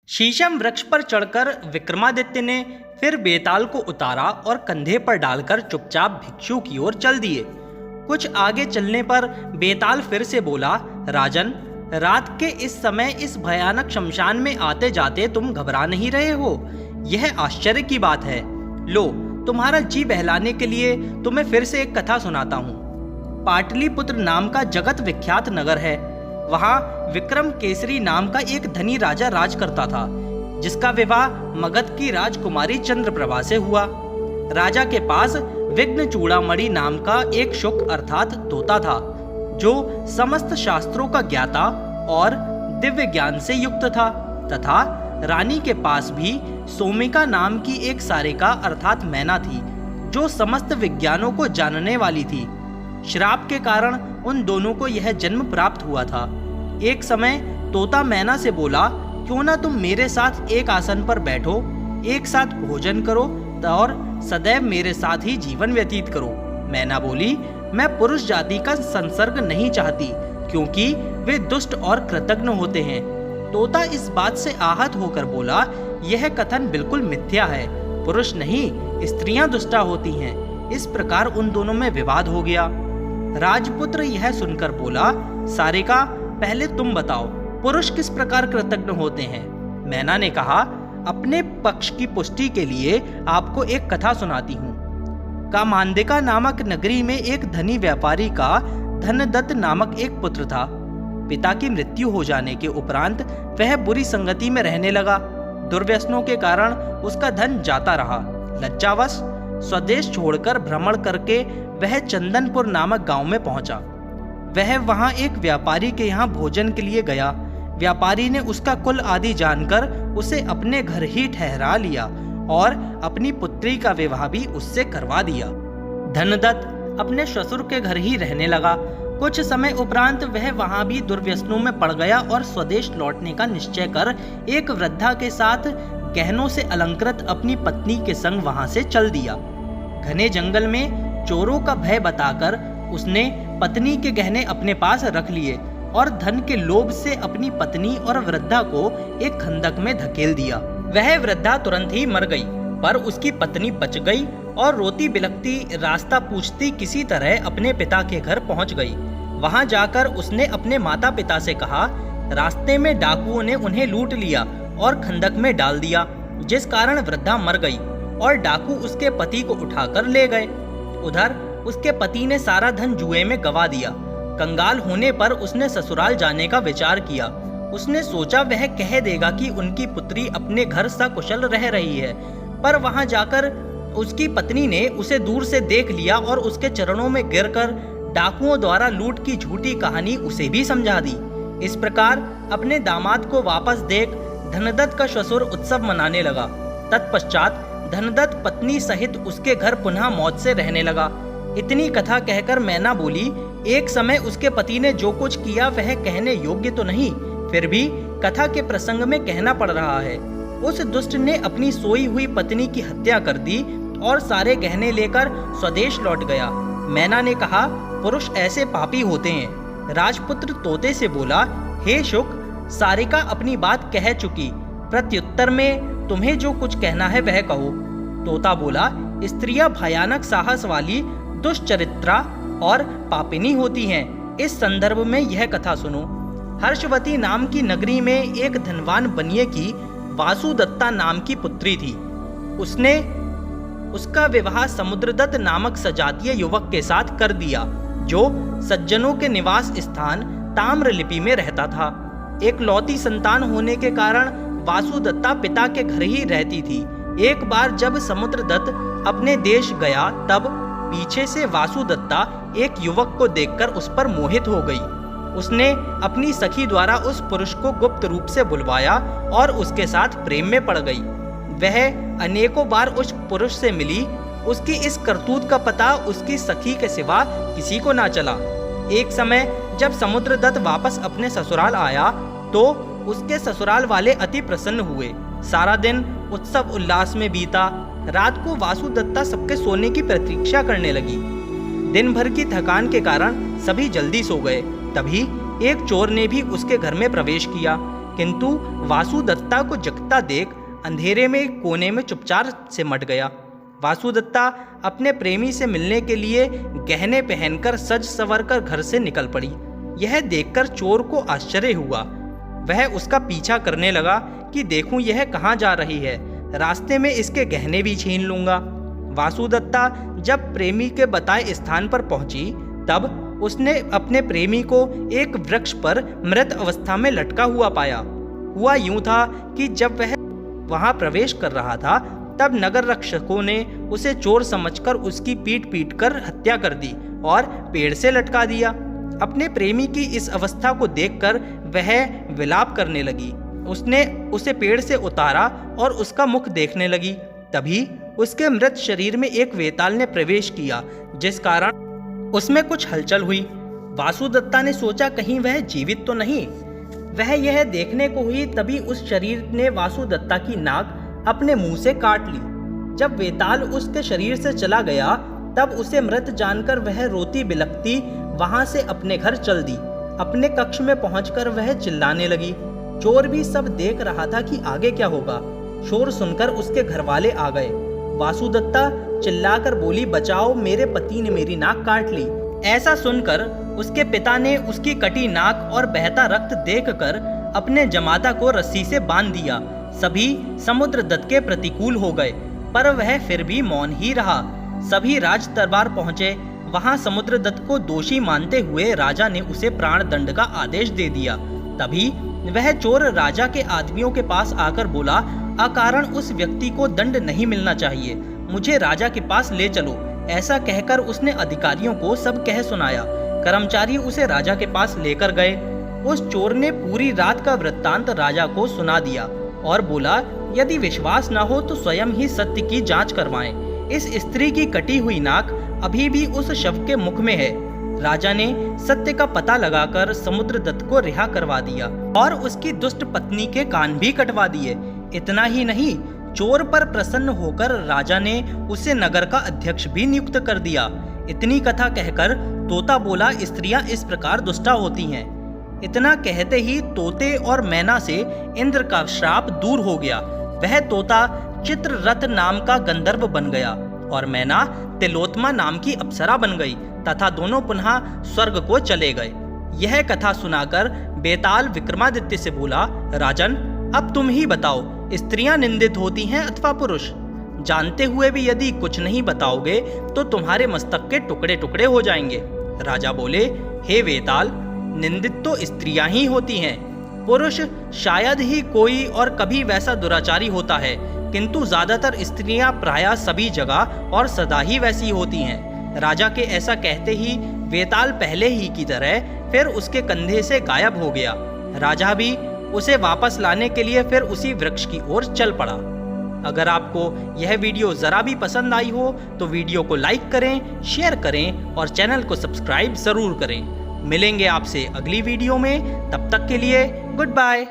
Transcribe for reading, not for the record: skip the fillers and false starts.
शीशम वृक्ष पर चढ़कर विक्रमादित्य ने फिर बेताल को उतारा और कंधे पर डालकर चुपचाप भिक्षु की ओर चल दिए। कुछ आगे चलने पर बेताल फिर से बोला, राजन, रात के इस समय इस भयानक शमशान में आते जाते तुम घबरा नहीं रहे हो? यह आश्चर्य की बात है। लो, तुम्हारा जी बहलाने के लिए तुम्हें फिर से एक कथा सुनाता हूँ। पाटलिपुत्र नाम का जगत विख्यात नगर है। वहाँ विक्रम केसरी नाम का एक धनी राजा राज करता था, जिसका विवाह मगध की राजकुमारी चंद्रप्रभा से हुआ। राजा के पास विघ्न चूड़ामणि नाम का एक शुक अर्थात तोता था, जो समस्त शास्त्रों का ज्ञाता और दिव्य ज्ञान से युक्त था, तथा रानी के पास भी सोमिका नाम की एक सारिका अर्थात मैना थी, जो समस्त विज्ञानों को जानने वाली थी। श्राप के कारण उन दोनों को यह जन्म प्राप्त हुआ था। एक समय तोता मैना से बोला, क्यों ना तुम मेरे साथ एक आसन पर बैठो, एक साथ भोजन करो और सदैव मेरे साथ ही जीवन व्यतीत करो। मैना बोली, मैं पुरुष जाति का संसर्ग नहीं चाहती, क्योंकि वे दुष्ट और कृतघ्न होते हैं। तोता इस बात से आहत होकर बोला, यह कथन बिल्कुल मिथ्या है। पुरुष नहीं, स्त्रियां दुष्टा होती हैं। इस प्रकार उन दोनों में विवाद हो गया। राजपुत्र यह सुनकर बोला, सारिका, पहले तुम बताओ, पुरुष किस प्रकार कृतघ्न होते हैं? मैना ने कहा, अपने पक्ष की पुष्टि के लिए आपको एक कथा सुनाती हूँ। कामांदिका नामक नगरी में एक धनी व्यापारी का धनदत्त नामक एक पुत्र था। पिता की मृत्यु हो जाने के उपरांत वह बुरी संगति में रहने लगा। दुर्व्यसनों के कारण उसका धन जाता रहा। लज्जावश स्वदेश छोड़कर भ्रमण करके वह चंदनपुर नामक गांव में पहुंचा। वह वहां एक व्यापारी के यहाँ भोजन के लिए गया। व्यापारी ने उसका कुल आदि जानकर उसे अपने घर ही ठहरा लिया और अपनी पुत्री का विवाह भी उससे करवा दिया। धनदत्त अपने ससुर के घर ही रहने लगा। कुछ समय उपरांत वह वहां भी दुर्व्यसनों में पड़ गया और स्वदेश लौटने का निश्चय कर एक वृद्धा के साथ गहनों से अलंकृत अपनी पत्नी के संग वहां से चल दिया। घने जंगल में चोरों का भय बताकर उसने पत्नी के गहने अपने पास रख लिए और धन के लोभ से अपनी पत्नी और वृद्धा को एक खंदक में धकेल दिया। वह वृद्धा तुरंत ही मर गई, पर उसकी पत्नी बच गई और रोती बिलखती रास्ता पूछती किसी तरह अपने पिता के घर पहुंच गई। वहां जाकर उसने अपने माता पिता से कहा, रास्ते में डाकुओं ने उन्हें लूट लिया और खंदक में डाल दिया, जिस कारण वृद्धा मर गई और डाकू उसके पति को उठाकर ले गए। उधर उसके पति ने सारा धन जुए में गवा दिया। कंगाल होने पर उसने ससुराल जाने का विचार किया। उसने सोचा वह कह देगा कि उनकी पुत्री अपने घर सकुशल रह रही है, पर वहां जाकर उसकी पत्नी ने उसे दूर से देख लिया और उसके चरणों में गिरकर डाकुओं द्वारा लूट की झूठी कहानी उसे भी समझा दी। इस प्रकार अपने दामाद को वापस देख धनदत्त का ससुर उत्सव मनाने लगा। तत्पश्चात धनदत्त पत्नी सहित उसके घर पुनः मौज से रहने लगा। इतनी कथा कहकर मैना बोली, एक समय उसके पति ने जो कुछ किया वह कहने योग्य तो नहीं, फिर भी कथा के प्रसंग में कहना पड़ रहा है। उस दुष्ट ने अपनी सोई हुई पत्नी की हत्या कर दी और सारे गहने लेकर स्वदेश लौट गया। मैना ने कहा, पुरुष ऐसे पापी होते हैं। राजपुत्र तोते से बोला, हे शुक, सारिका अपनी बात कह चुकी, प्रत्युत्तर में तुम्हें जो कुछ कहना है वह कहो। तोता बोला, स्त्रियां भयानक साहस वाली, दुष्चरित्रा और पापिनी होती हैं। इस संदर्भ में यह कथा सुनो। हर्षवती नाम की नगरी में एक धनवान बनिए की वासुदत्ता नाम की पुत्री थी। उसने उसका विवाह समुद्रदत्त नामक सजातीय युवक के साथ कर दिया, जो सज्जनों के निवास स्थान ताम्रलिपि में रहता था। एक लौती संतान होने के कारण वासुदत्ता पिता के घर ही रहती थी। एक बार जब समुद्रदत्त अपने देश गया, तब पीछे से वासुदत्ता एक युवक को देखकर उस पर मोहित हो गई। उसने अपनी सखी द्वारा उस पुरुष को गुप्त रूप से बुलवाया और उसके साथ प्रेम में पड़ गई। वह अनेकों बार उस पुरुष से मिली। उसकी इस करतूत का पता उसकी सखी के सिवा किसी को ना चला। एक समय जब समुद्रदत्त वापस अपने ससुराल आया तो उसके ससुराल वाले अति प्रसन्न हुए। सारा दिन उत्सव उल्लास में बीता। रात को वासुदत्ता सबके सोने की प्रतीक्षा करने लगी। दिन भर की थकान के कारण सभी जल्दी सो गए। तभी एक चोर ने भी उसके घर में प्रवेश किया, किंतु वासुदत्ता को जगता देख अंधेरे में एक कोने में चुपचाप सिमट गया। वासुदत्ता अपने प्रेमी से मिलने के लिए गहने पहनकर सज संवर कर घर से निकल पड़ी। यह देखकर चोर को आश्चर्य हुआ। वह उसका पीछा करने लगा कि देखूं यह कहाँ जा रही है, रास्ते में इसके गहने भी छीन लूंगा। वासुदत्ता जब प्रेमी के बताए स्थान पर पहुंची, तब उसने अपने प्रेमी को एक वृक्ष पर मृत अवस्था में लटका हुआ पाया। हुआ यूं था कि जब वह वहां प्रवेश कर रहा था, तब नगर रक्षकों ने उसे चोर समझकर उसकी पीट कर हत्या कर दी और पेड़ से लटका दिया। अपने प्रेमी की इस अवस्था को देखकर वह विलाप करने लगी। उसने उसे पेड़ से उतारा और उसका मुख देखने लगी। तभी उसके मृत शरीर में एक वेताल ने प्रवेश किया, जिस कारण उसमें कुछ हलचल हुई। वासुदत्ता ने सोचा कहीं वह जीवित तो नहीं। वह यह देखने को हुई, तभी उस शरीर ने वासुदत्ता की नाक अपने मुंह से काट ली। जब वेताल उसके शरीर से चला गया, तब उसे मृत जानकर वह रोती बिलखती वहां से अपने घर चल दी। अपने कक्ष में पहुंचकर वह चिल्लाने लगी। चोर भी सब देख रहा था कि आगे क्या होगा। शोर सुनकर उसके घर वाले आ गए। वासुदत्ता चिल्लाकर बोली, बचाओ, मेरे पति ने मेरी नाक काट ली। ऐसा सुनकर उसके पिता ने उसकी कटी नाक और बहता रक्त देखकर अपने जमाता को रस्सी से बांध दिया। सभी समुद्रदत्त के प्रतिकूल हो गए, पर वह फिर भी मौन ही रहा। सभी राज दरबार पहुंचे। वहां समुद्रदत्त को दोषी मानते हुए राजा ने उसे प्राण दंड का आदेश दे दिया। तभी वह चोर राजा के आदमियों के पास आकर बोला, अकारण उस व्यक्ति को दंड नहीं मिलना चाहिए, मुझे राजा के पास ले चलो। ऐसा कहकर उसने अधिकारियों को सब कह सुनाया। कर्मचारी उसे राजा के पास लेकर गए। उस चोर ने पूरी रात का वृत्तांत राजा को सुना दिया और बोला, यदि विश्वास न हो तो स्वयं ही सत्य की जांच करवाएं। इस स्त्री की कटी हुई नाक अभी भी उस शव के मुख में है। राजा ने सत्य का पता लगाकर समुद्रदत्त को रिहा करवा दिया और उसकी दुष्ट पत्नी के कान भी कटवा दिए। इतना ही नहीं, चोर पर प्रसन्न होकर राजा ने उसे नगर का अध्यक्ष भी नियुक्त कर दिया। इतनी कथा कहकर तोता बोला, स्त्रियां इस प्रकार दुष्टा होती हैं। इतना कहते ही तोते और मैना से इंद्र का श्राप दूर हो गया। वह तोता चित्ररथ नाम का गंधर्व बन गया और मैना तिलोत्तमा नाम की अप्सरा बन गई तथा दोनों पुनः स्वर्ग को चले गए। यह कथा सुनाकर बेताल विक्रमादित्य से बोला, राजन, अब तुम ही बताओ, स्त्रियां निंदित होती हैं अथवा पुरुष? जानते हुए भी यदि कुछ नहीं बताओगे तो तुम्हारे मस्तक के टुकड़े टुकड़े हो जाएंगे। राजा बोले, हे वेताल, निंदित तो स्त्रियां ही होती हैं। पुरुष शायद ही कोई और कभी वैसा दुराचारी होता है, किंतु ज्यादातर स्त्रियां प्रायः सभी जगह और सदा ही वैसी होती हैं। राजा के ऐसा कहते ही वेताल पहले ही की तरह फिर उसके कंधे से गायब हो गया। राजा भी उसे वापस लाने के लिए फिर उसी वृक्ष की ओर चल पड़ा। अगर आपको यह वीडियो जरा भी पसंद आई हो तो वीडियो को लाइक करें, शेयर करें और चैनल को सब्सक्राइब जरूर करें। मिलेंगे आपसे अगली वीडियो में, तब तक के लिए गुड बाय।